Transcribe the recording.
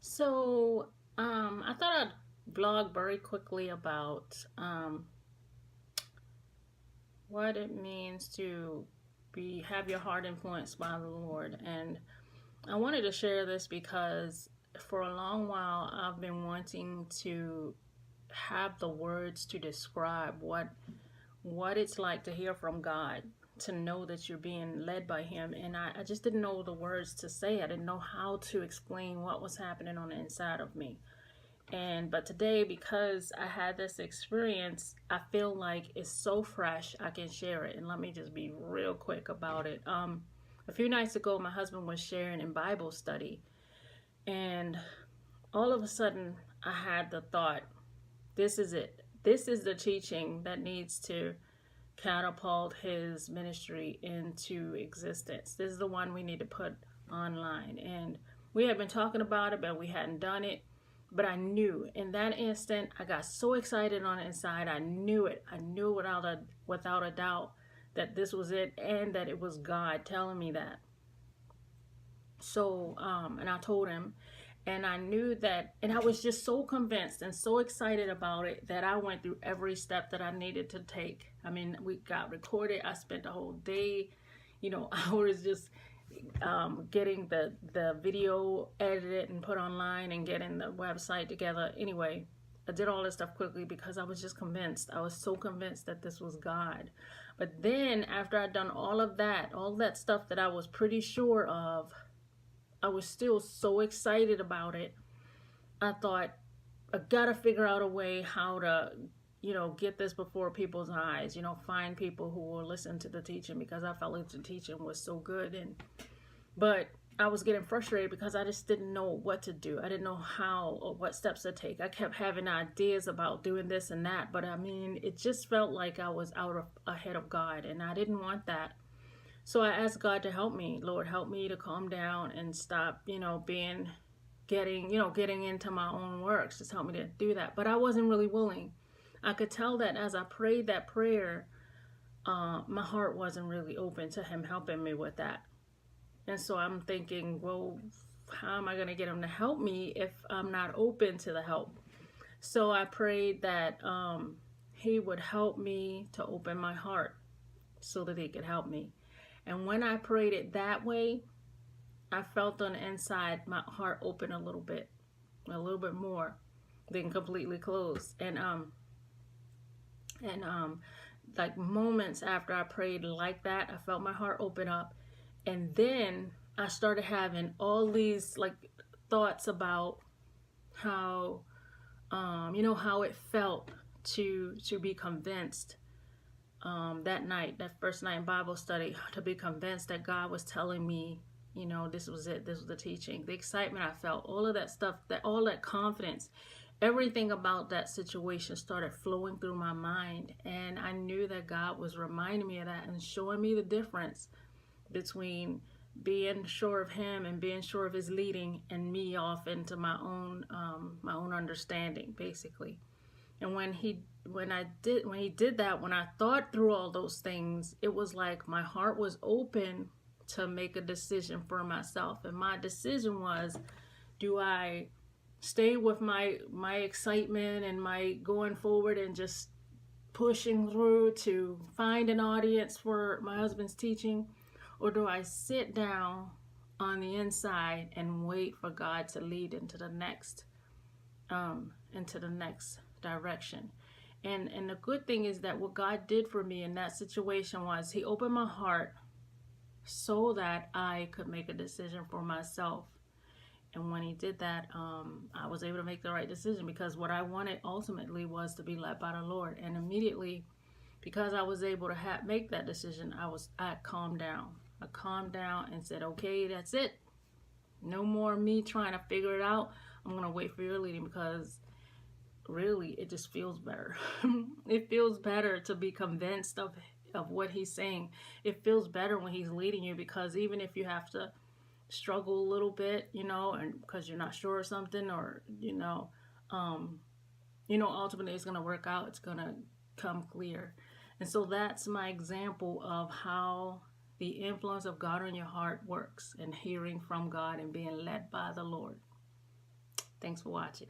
So, I thought I'd vlog very quickly about what it means to have your heart influenced by the Lord. And I wanted to share this because for a long while I've been wanting to have the words to describe what it's like to hear from God, to know that you're being led by Him. And I just didn't know the words to say. I didn't know how to explain what was happening on the inside of me. But today, because I had this experience, I feel like it's so fresh I can share it. And let me just be real quick about it. A few nights ago, my husband was sharing in Bible study, and all of a sudden I had the thought, this is it. This is the teaching that needs to catapult his ministry into existence. This is the one we need to put online. And we had been talking about it, but we hadn't done it. But I knew in that instant, I got so excited on the inside. I knew it. I knew without a doubt that this was it and that it was God telling me that. So, and I told him, and I knew that, and I was just so convinced and so excited about it that I went through every step that I needed to take. I mean, we got recorded. I spent the whole day, hours just getting the video edited and put online and getting the website together. Anyway, I did all this stuff quickly because I was just convinced. I was so convinced that this was God. But then after I'd done all that stuff that I was pretty sure of, I was still so excited about it. I thought, I gotta figure out a way how to, get this before people's eyes, find people who will listen to the teaching, because I felt like the teaching was so good. But I was getting frustrated because I just didn't know what to do. I didn't know how or what steps to take. I kept having ideas about doing this and that, but I mean, it just felt like I was ahead of God, and I didn't want that. So I asked God to help me. Lord, help me to calm down and stop, getting into my own works. Just help me to do that. But I wasn't really willing. I could tell that as I prayed that prayer, my heart wasn't really open to Him helping me with that. And so I'm thinking, well, how am I going to get Him to help me if I'm not open to the help? So I prayed that He would help me to open my heart so that He could help me. And when I prayed it that way, I felt on the inside my heart open a little bit more than completely closed. And like moments after I prayed like that, I felt my heart open up. And then I started having all these like thoughts about how, how it felt to be convinced that night, that first night in Bible study, to be convinced that God was telling me, this was it, this was the teaching, the excitement I felt, all of that stuff, all that confidence, everything about that situation started flowing through my mind. And I knew that God was reminding me of that and showing me the difference between being sure of Him and being sure of His leading, and me off into my own understanding, basically. And when he did that, when I thought through all those things, it was like my heart was open to make a decision for myself. And my decision was, do I stay with my excitement and my going forward and just pushing through to find an audience for my husband's teaching, or do I sit down on the inside and wait for God to lead into the next direction? And the good thing is that what God did for me in that situation was He opened my heart so that I could make a decision for myself. And when He did that, I was able to make the right decision, because what I wanted ultimately was to be led by the Lord. And immediately, because I was able to make that decision, I calmed down. I calmed down and said, okay, that's it. No more me trying to figure it out. I'm going to wait for your leading, because really it just feels better. It feels better to be convinced of what He's saying. It feels better when He's leading you, because even if you have to struggle a little bit, and because you're not sure of something, or ultimately it's going to work out, it's going to come clear. And so that's my example of how the influence of God on your heart works, and hearing from God and being led by the Lord. Thanks for watching.